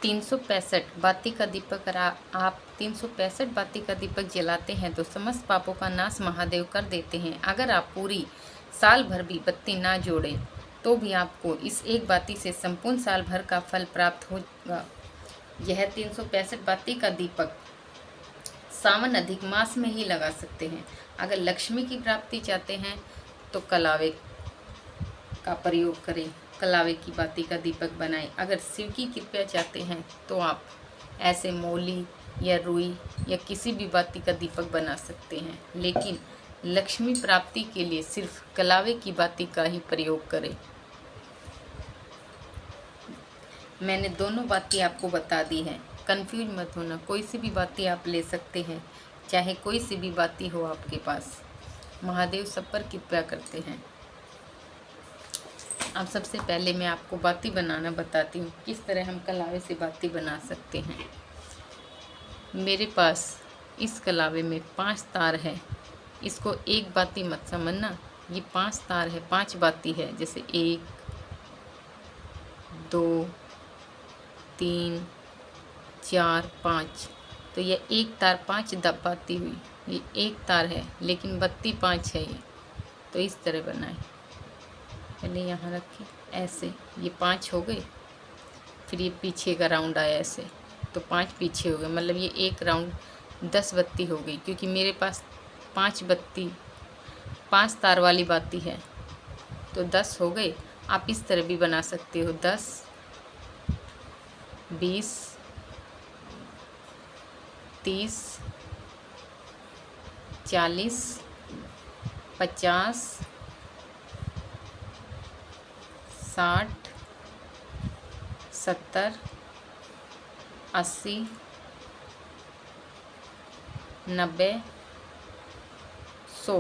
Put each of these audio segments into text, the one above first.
365 बाती का दीपक अगर आप 365 बाती का दीपक जलाते हैं तो समस्त पापों का नाश महादेव कर देते हैं। अगर आप पूरी साल भर भी बत्ती ना जोड़ें तो भी आपको इस एक बाती से संपूर्ण साल भर का फल प्राप्त होगा। यह 365 बाती का दीपक सावन अधिक मास में ही लगा सकते हैं। अगर लक्ष्मी की प्राप्ति चाहते हैं तो कलावे का प्रयोग करें, कलावे की बाती का दीपक बनाएं। अगर शिव की कृपा चाहते हैं तो आप ऐसे मौली या रुई या किसी भी बाती का दीपक बना सकते हैं, लेकिन लक्ष्मी प्राप्ति के लिए सिर्फ कलावे की बाती का ही प्रयोग करें। मैंने दोनों बाती आपको बता दी है, कंफ्यूज मत होना। कोई सी भी बाती आप ले सकते हैं, चाहे कोई सी भी बाती हो आपके पास। महादेव सब पर कृपा करते हैं। अब सबसे पहले मैं आपको बाती बनाना बताती हूँ, किस तरह हम कलावे से बाती बना सकते हैं। मेरे पास इस कलावे में 5 तार है। इसको एक बाती मत समझना, ये 5 तार है, 5 बाती है। जैसे 1 2 3 4 5, तो ये एक तार 5 बाती हुई। ये एक तार है लेकिन बत्ती 5 है। ये तो इस तरह बनाए, पहले यहाँ रखी ऐसे, ये 5 हो गए। फिर ये पीछे का राउंड आया ऐसे, तो 5 पीछे हो गए, मतलब ये एक राउंड 10 बत्ती हो गई। क्योंकि मेरे पास 5 बत्ती 5 तार वाली बाती है तो 10 हो गए। आप इस तरह भी बना सकते हो, 10 20 30 40 50 60 70 80 90 100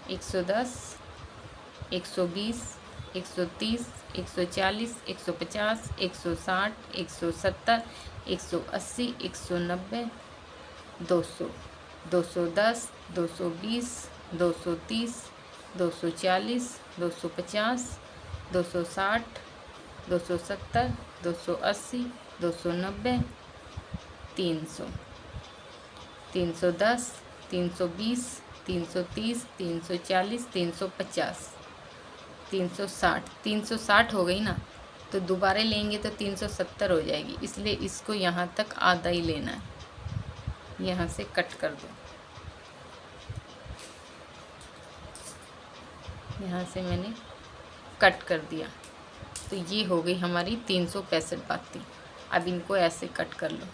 110 120 130 140 150 160 170 180 190 200 210 220 230 240 250 260 270 280 290 300 310 320 330 340 350 360 360 हो गई ना, तो दोबारा लेंगे तो 370 हो जाएगी। इसलिए इसको यहाँ तक आधा ही लेना है। यहाँ से कट कर दो, यहाँ से मैंने कट कर दिया। तो ये हो गई हमारी 365 बाती। अब इनको ऐसे कट कर लो।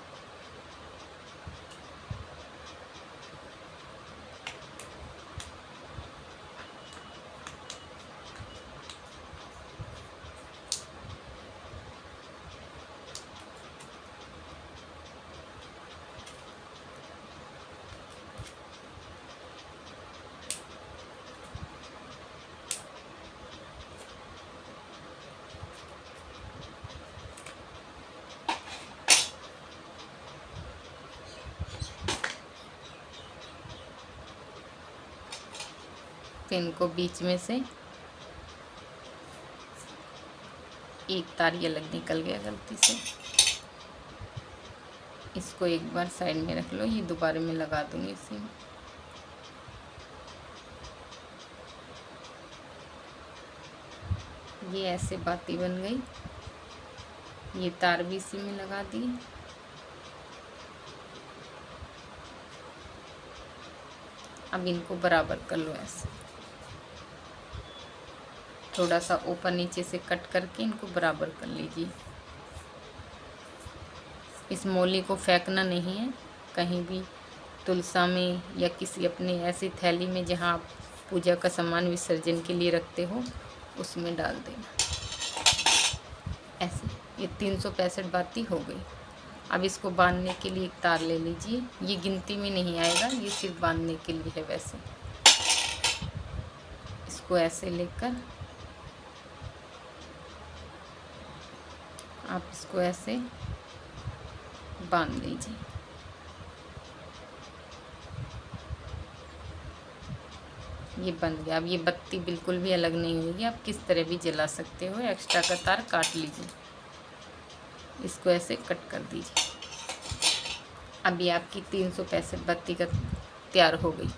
तो इनको बीच में से एक तार ये अलग निकल गया गलती से, इसको एक बार साइड में रख लो। ये दोबारा में लगा दूंगी इसी में। ये ऐसे बाती बन गई। ये तार भी इसी में लगा दी। अब इनको बराबर कर लो ऐसे, थोड़ा सा ऊपर नीचे से कट करके इनको बराबर कर लीजिए। इस मौली को फेंकना नहीं है, कहीं भी तुलसा में या किसी अपने ऐसी थैली में जहाँ आप पूजा का सामान विसर्जन के लिए रखते हो उसमें डाल देना। ऐसे ये 365 बाती हो गई। अब इसको बांधने के लिए एक तार ले लीजिए। ये गिनती में नहीं आएगा, ये सिर्फ बांधने के लिए है। वैसे इसको ऐसे लेकर आप इसको ऐसे बांध लीजिए। ये बन गया। अब ये बत्ती बिल्कुल भी अलग नहीं होगी, आप किस तरह भी जला सकते हो। एक्स्ट्रा का तार काट लीजिए। इसको ऐसे कट कर दीजिए। अभी आपकी 365 बत्ती का तैयार हो गई।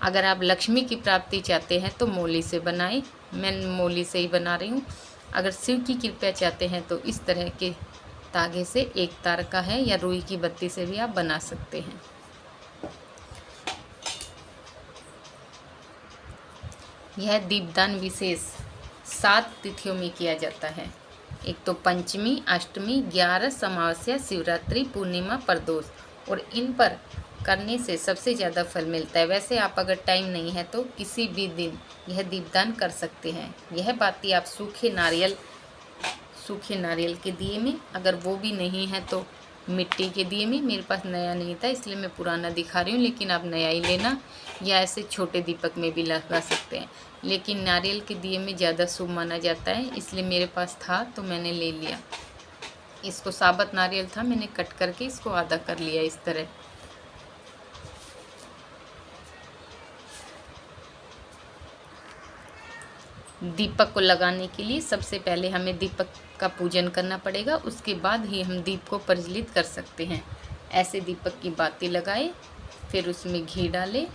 अगर आप लक्ष्मी की प्राप्ति चाहते हैं तो मोली से बनाएं, मैं मोली से ही बना रही हूँ। अगर शिव की कृपा चाहते हैं तो इस तरह के धागे से एक तार का है या रुई की बत्ती से भी आप बना सकते हैं। यह दीपदान विशेष 7 तिथियों में किया जाता है। एक तो पंचमी, अष्टमी, 11 अमावस्या, शिवरात्रि, पूर्णिमा, प्रदोष, और इन पर करने से सबसे ज़्यादा फल मिलता है। वैसे आप अगर टाइम नहीं है तो किसी भी दिन यह दीपदान कर सकते हैं। यह बाती आप सूखे नारियल के दिए में, अगर वो भी नहीं है तो मिट्टी के दिए में। मेरे पास नया नहीं था इसलिए मैं पुराना दिखा रही हूँ, लेकिन आप नया ही लेना, या ऐसे छोटे दीपक में भी लगा सकते हैं। लेकिन नारियल के दिए में ज़्यादा शुभ माना जाता है, इसलिए मेरे पास था तो मैंने ले लिया। इसको साबुत नारियल था, मैंने कट करके इसको आधा कर लिया इस तरह। दीपक को लगाने के लिए सबसे पहले हमें दीपक का पूजन करना पड़ेगा, उसके बाद ही हम दीप को प्रज्वलित कर सकते हैं। ऐसे दीपक की बाती लगाए, फिर उसमें घी डालें,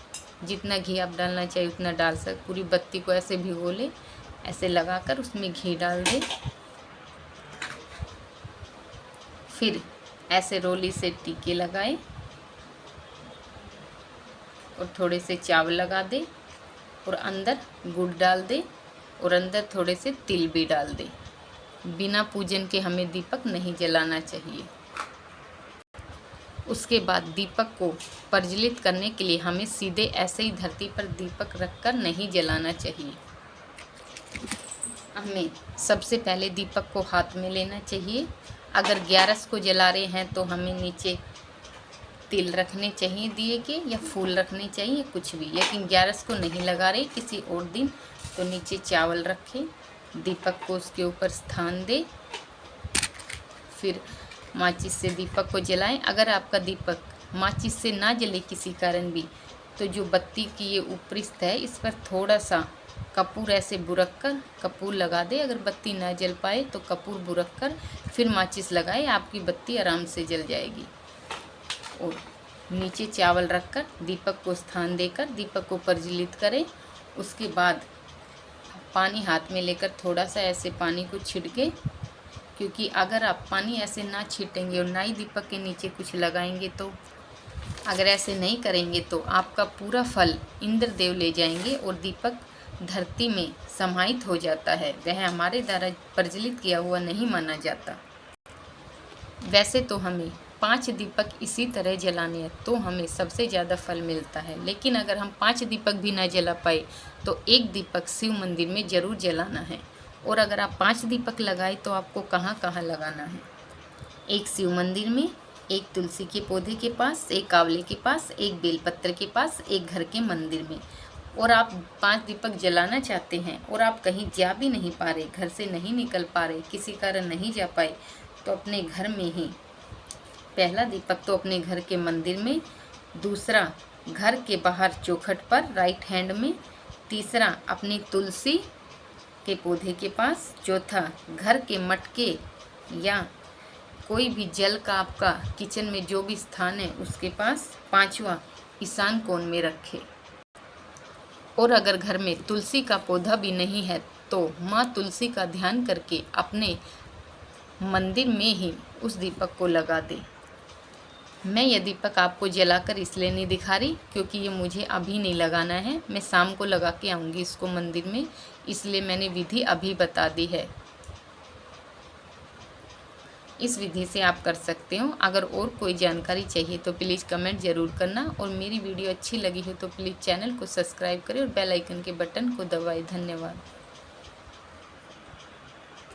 जितना घी आप डालना चाहिए उतना डाल सकते। पूरी बत्ती को ऐसे भिगो ले, ऐसे लगाकर उसमें घी डाल दें। फिर ऐसे रोली से टीके लगाए और थोड़े से चावल लगा दे और अंदर गुड़ डाल दे और अंदर थोड़े से तिल भी डाल दे। बिना पूजन के हमें दीपक नहीं जलाना चाहिए। उसके बाद दीपक को प्रज्वलित करने के लिए हमें सीधे ऐसे ही धरती पर दीपक रखकर नहीं जलाना चाहिए। हमें सबसे पहले दीपक को हाथ में लेना चाहिए। अगर 11 को जला रहे हैं तो हमें नीचे तिल रखने चाहिए दिए के, या फूल रखने चाहिए, कुछ भी। लेकिन 11 को नहीं लगा रहे किसी और दिन तो नीचे चावल रखें, दीपक को उसके ऊपर स्थान दे, फिर माचिस से दीपक को जलाएं। अगर आपका दीपक माचिस से ना जले किसी कारण भी, तो जो बत्ती की ये ऊपरी सतह है इस पर थोड़ा सा कपूर ऐसे बुरक कर कपूर लगा दे। अगर बत्ती ना जल पाए तो कपूर बुरक कर फिर माचिस लगाए, आपकी बत्ती आराम से जल जाएगी। और नीचे चावल रखकर दीपक को स्थान देकर दीपक को प्रज्वलित करें। उसके बाद पानी हाथ में लेकर थोड़ा सा ऐसे पानी को छिड़के, क्योंकि अगर आप पानी ऐसे ना छीटेंगे और ना ही दीपक के नीचे कुछ लगाएंगे तो, अगर ऐसे नहीं करेंगे तो आपका पूरा फल इंद्र देव ले जाएंगे और दीपक धरती में समाहित हो जाता है। वह हमारे द्वारा प्रज्वलित किया हुआ नहीं माना जाता। वैसे तो हमें 5 दीपक इसी तरह जलाने हैं तो हमें सबसे ज़्यादा फल मिलता है। लेकिन अगर हम 5 दीपक भी ना जला पाए तो एक दीपक शिव मंदिर में ज़रूर जलाना है। और अगर आप 5 दीपक लगाए तो आपको कहाँ कहाँ लगाना है? एक शिव मंदिर में, एक तुलसी के पौधे के पास, एक आंवले के पास, एक बेलपत्र के पास, एक घर के मंदिर में। और आप 5 दीपक जलाना चाहते हैं और आप कहीं जा भी नहीं पा रहे, घर से नहीं निकल पा रहे, किसी कारण नहीं जा पाए, तो अपने घर में ही पहला दीपक तो अपने घर के मंदिर में, दूसरा घर के बाहर चौखट पर राइट हैंड में, तीसरा अपनी तुलसी के पौधे के पास, चौथा घर के मटके या कोई भी जल का आपका किचन में जो भी स्थान है उसके पास, पांचवा ईशान कोण में रखें। और अगर घर में तुलसी का पौधा भी नहीं है तो माँ तुलसी का ध्यान करके अपने मंदिर में ही उस दीपक को लगा दें। मैं ये दीपक आपको जलाकर इसलिए नहीं दिखा रही क्योंकि ये मुझे अभी नहीं लगाना है, मैं शाम को लगा के आऊँगी इसको मंदिर में, इसलिए मैंने विधि अभी बता दी है। इस विधि से आप कर सकते हो। अगर और कोई जानकारी चाहिए तो प्लीज़ कमेंट ज़रूर करना, और मेरी वीडियो अच्छी लगी हो तो प्लीज़ चैनल को सब्सक्राइब करें और बेल आइकन के बटन को दबाएं। धन्यवाद।